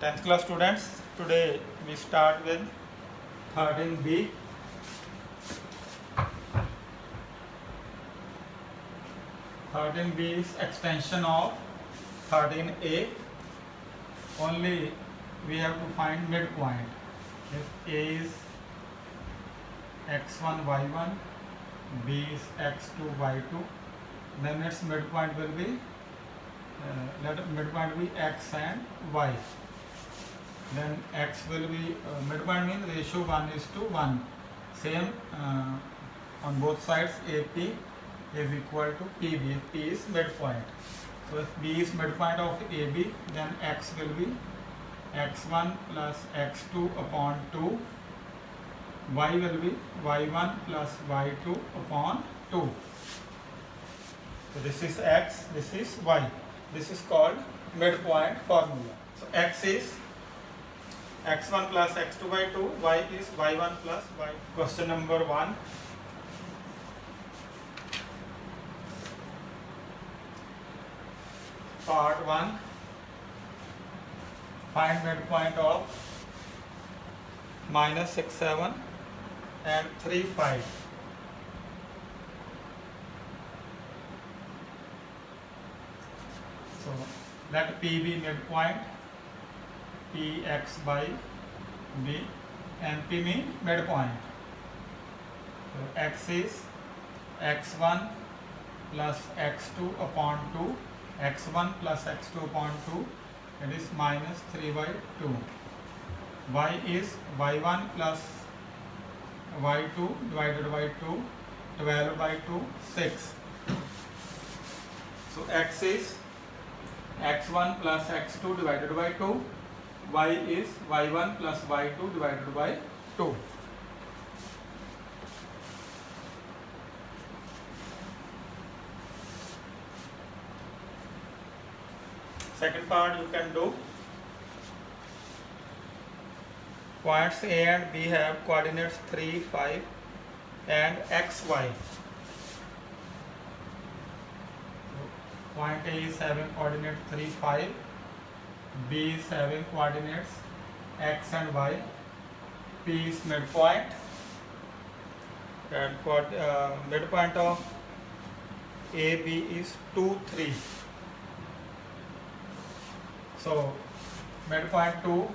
10th class students, today we start with 13B. 13B is extension of 13A. Only we have to find midpoint. If A is x1, y1, B is x2, y2, then its midpoint will be let midpoint be x and y. Then x will be midpoint means ratio 1:1. Same on both sides. AP is equal to PB if P is midpoint. So if B is midpoint of AB, then x will be x1 plus x2 upon 2. Y will be y1 plus y2 upon 2. So this is x, this is y. This is called midpoint formula. So x is x1 plus x2 by 2, y is y1 plus y. Question number 1. Part 1. Find midpoint of -6, 7 and 3, 5. So let P be midpoint, Px by B, and P mean midpoint. So x is x1 plus x2 upon 2, x1 plus x2 upon 2, it is -3 by 2. Y is y1 plus y2 divided by 2, 12 by 2, 6. So x is x1 plus x2 divided by 2, y is y1 plus y2 divided by 2. Second part you can do. Points A and B have coordinates 3, 5 and xy. Point A is having coordinate 3, 5. B is having coordinates x and y. P is midpoint. And midpoint of AB is 2, 3. So midpoint 2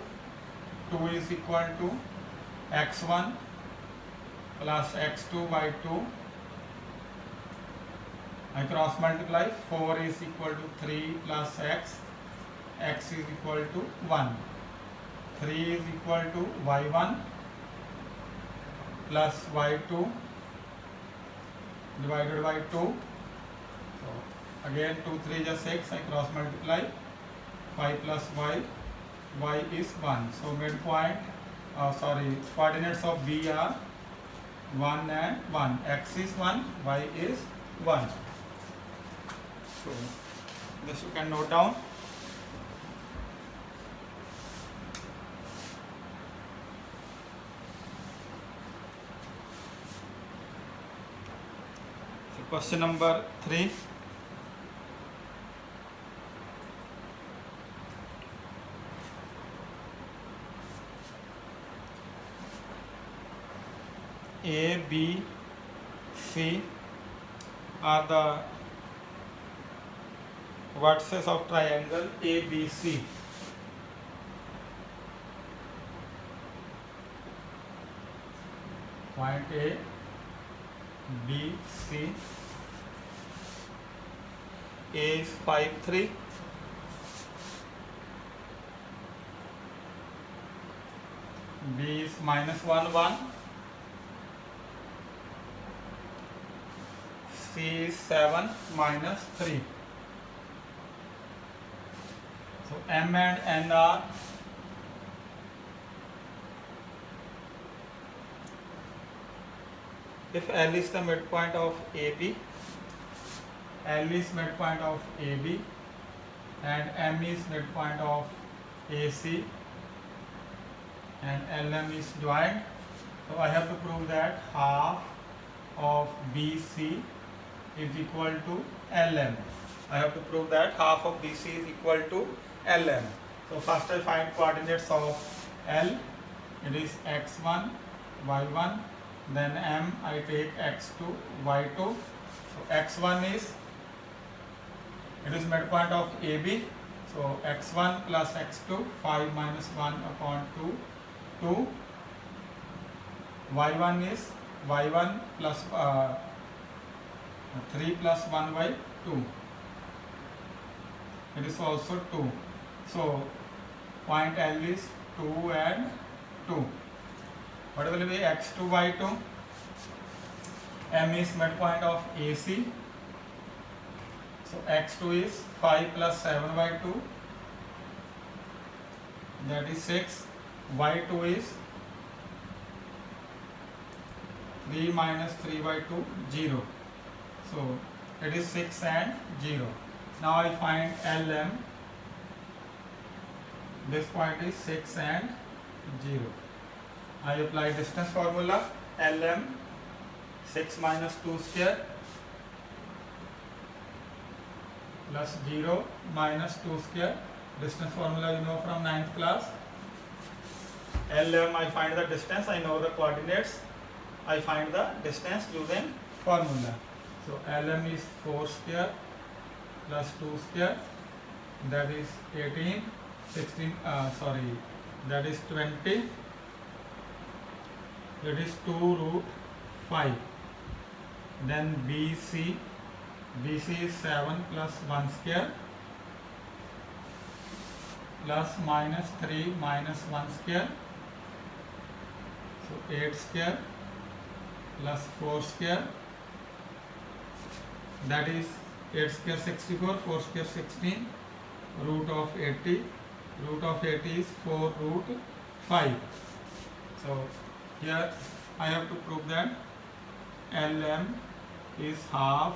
is equal to x1 plus x2 by 2. I cross multiply. 4 is equal to 3 plus x. X is equal to 1. 3 is equal to y1 plus y2 divided by 2. So again 2, 3 is 6. I cross multiply. 5 plus y is 1. So midpoint, coordinates of B are 1 and 1. X is 1, y is 1. So this you can note down. So question number 3. A, B, C are the vertices of triangle ABC. Point A, B, C. A is 5, 3. B is -1, 1. C is 7, -3. So M and N are if L is the midpoint of AB, L is midpoint of AB, and M is midpoint of AC, and LM is joined. So I have to prove that half of BC is equal to LM. I have to prove that half of BC is equal to LM. So first I find coordinates of L. It is x1, y1. Then M I take x2, y2. So x1 is, it is midpoint of AB. So x1 plus x2, 5 minus 1 upon 2, 2. y1 is y1 plus 3 plus 1 by 2. It is also 2. So point L is 2 and 2. What will be x2, y2? M is midpoint of AC. So x2 is 5 plus 7 by 2. That is 6. y2 is 3 minus 3 by 2, 0. So it is 6 and 0. Now I find LM. This point is 6 and 0. I apply distance formula. LM 6 minus 2 square plus 0 minus 2 square. Distance formula you know from 9th class. LM I find the distance. I know the coordinates. I find the distance using formula. So LM is 4 square plus 2 square, that is 18, 16, that is 20, that is 2 root 5. Then BC is 7 plus 1 square plus minus 3 minus 1 square, so 8 square plus 4 square, that is 8 square 64, 4 square 16, root of 80. Root of 80 is 4 root 5. So here I have to prove that LM is half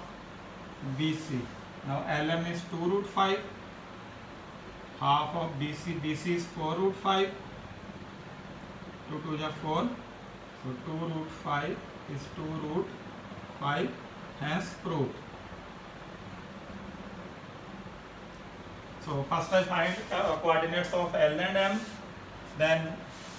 BC. Now LM is 2 root 5. Half of BC. BC is 4 root 5. 2 to the 4. So 2 root 5 is 2 root 5. Hence proved. So first I find coordinates of L and M, then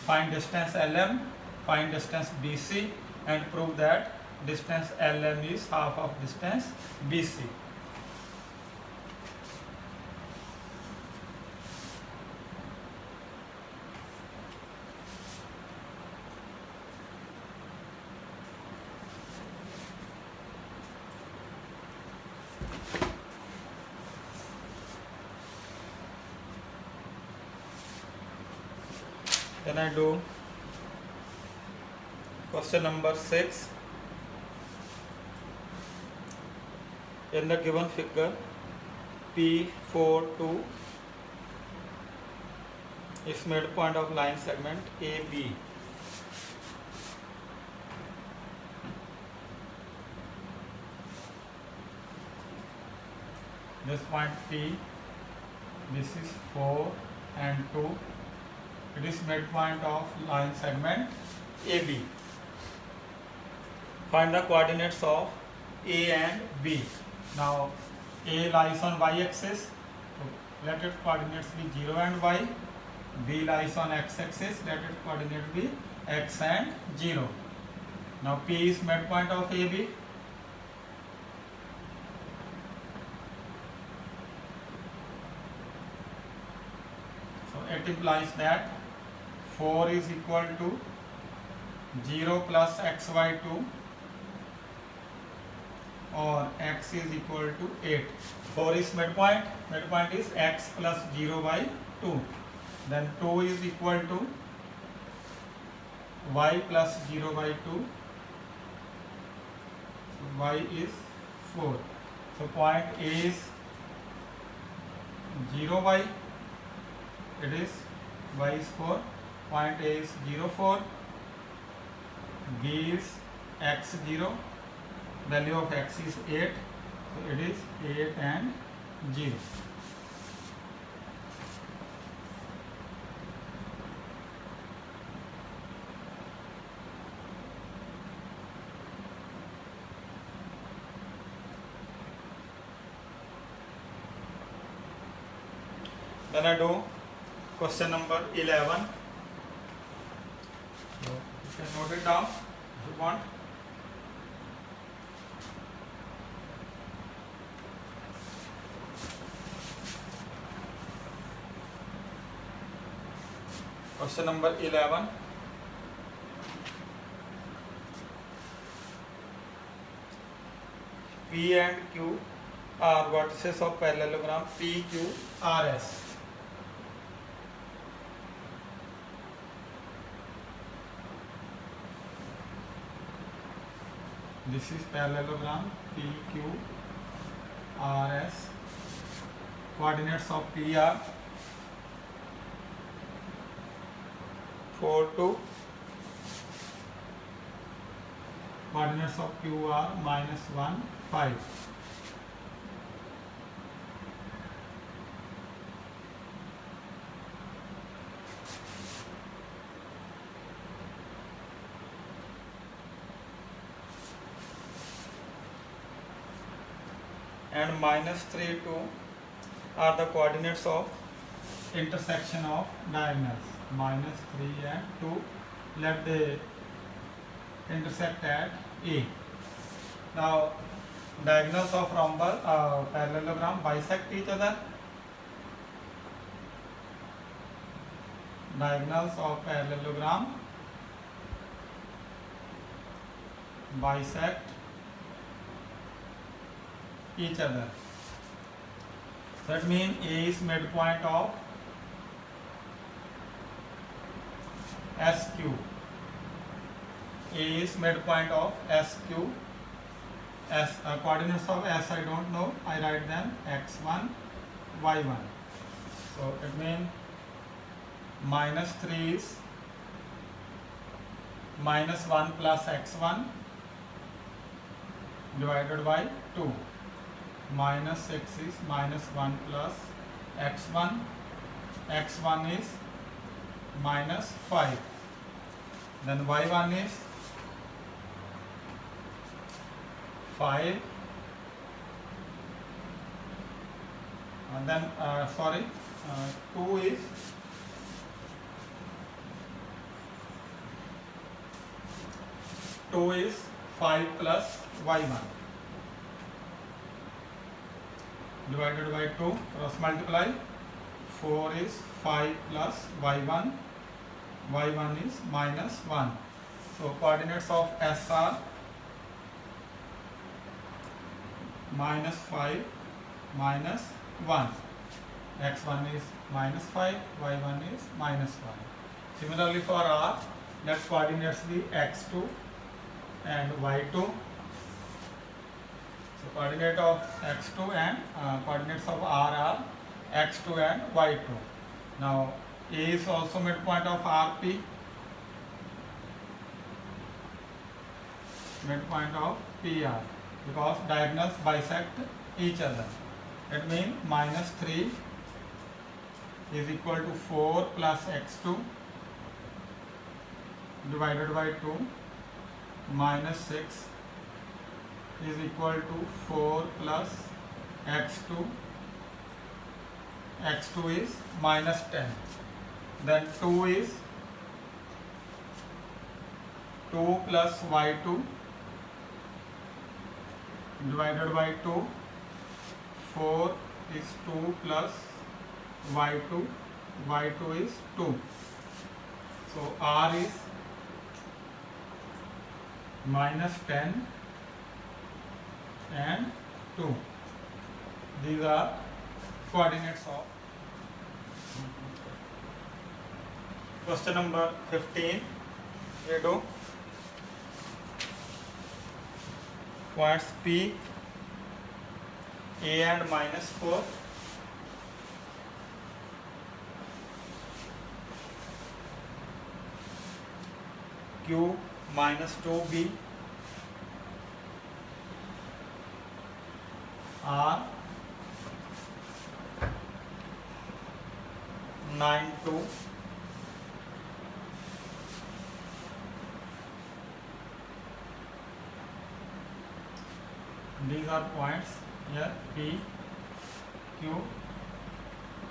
find distance LM, find distance BC, and prove that distance LM is half of distance BC. Then I do question number 6. In the given figure, P42 is midpoint of line segment AB. This point P, this is 4 and 2. It is midpoint of line segment AB. Find the coordinates of A and B. Now A lies on y-axis, so let its coordinates be 0 and y. B lies on x-axis, let its coordinates be x and 0. Now P is midpoint of AB. So it implies that 4 is equal to 0 plus xy2 or x is equal to 8. 4 is midpoint, midpoint is x plus 0 by 2. Then 2 is equal to y plus 0 by 2. So y is 4. So point A is 0 y, it is y is 4. Point A is 0, 4. B is x 0. Value of x is 8. So it is 8 and 0. Then I do Question number 11. So you can note it down if you want. Question number 11. P and Q are vertices of parallelogram PQRS. This is parallelogram PQRS. Coordinates of P are 4, 2. Coordinates of Q are -1, 5. And -3, 2 are the coordinates of intersection of diagonals. -3 and 2, let they intersect at A. Now diagonals of parallelogram bisect each other. Diagonals of parallelogram bisect each other. That means A is midpoint of SQ. A is midpoint of SQ. Coordinates of S I don't know. I write them x1, y1. So it means -3 is -1 plus x1 divided by 2. -6 is -1 plus x1. x1 is -5. Then y1 is 5. And then 2 is 5 plus y1 divided by 2, cross multiply. 4 is 5 plus y1. y1 is -1. So coordinates of S are -5, -1. x1 is -5, y1 is -1. Similarly for R, let coordinates be x2 and y2. So coordinate of x2 and coordinates of R are x2 and y2. Now A is also midpoint of RP. Midpoint of PR, because diagonals bisect each other. It means -3 is equal to 4 plus x2 divided by 2. -6 is equal to 4 plus x2. x2 is -10. Then 2 is 2 plus y2 divided by 2. 4 is 2 plus y2. y2 is 2. So R is -10 and 2. These are coordinates of. Question number 15. Here do points P, A and -4. Q -2B, R 9, 2. These are points here P, Q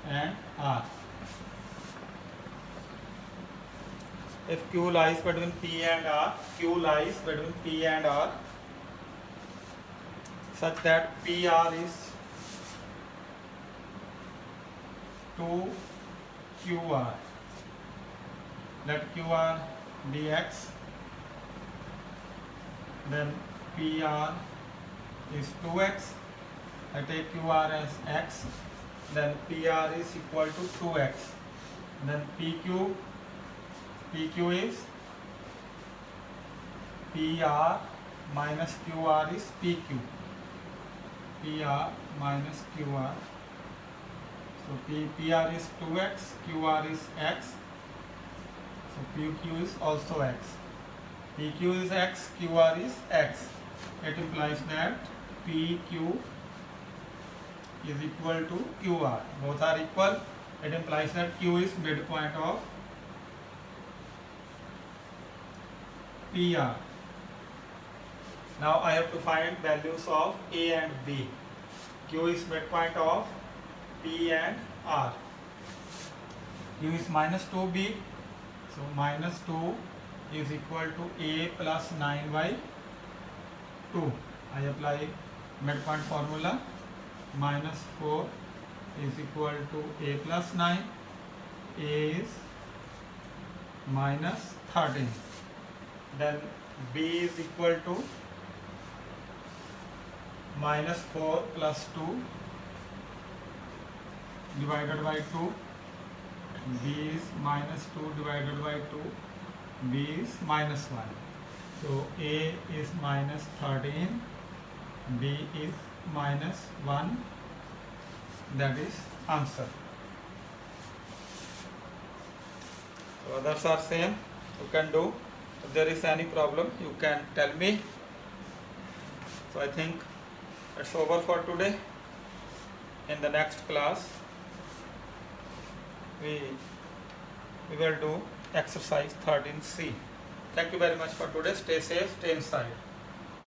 and R. if Q lies between P and R, Q lies between P and R, such that PR is 2 QR. Let QR be X, then PR is 2X. I take QR as X, then PR is equal to 2X. Then PQ is PR minus QR is PQ. PR minus QR. So PR is 2X, QR is X. So PQ is also X. PQ is X, QR is X. It implies that PQ is equal to QR. Both are equal. It implies that Q is midpoint of PR. Now I have to find values of A and B. Q is midpoint of P and R. Q is minus 2B. So minus 2 is equal to A plus 9 by 2. I apply midpoint formula. Minus 4 is equal to A plus 9. A is minus 13. Then B is equal to minus 4 plus 2 divided by 2. B is minus 2 divided by 2. B is minus 1. So A is minus 13. B is minus 1. That is answer. So others are same. You can do. If there is any problem, you can tell me. So I think it's over for today. In the next class, we will do exercise 13C. Thank you very much for today. Stay safe, stay inside.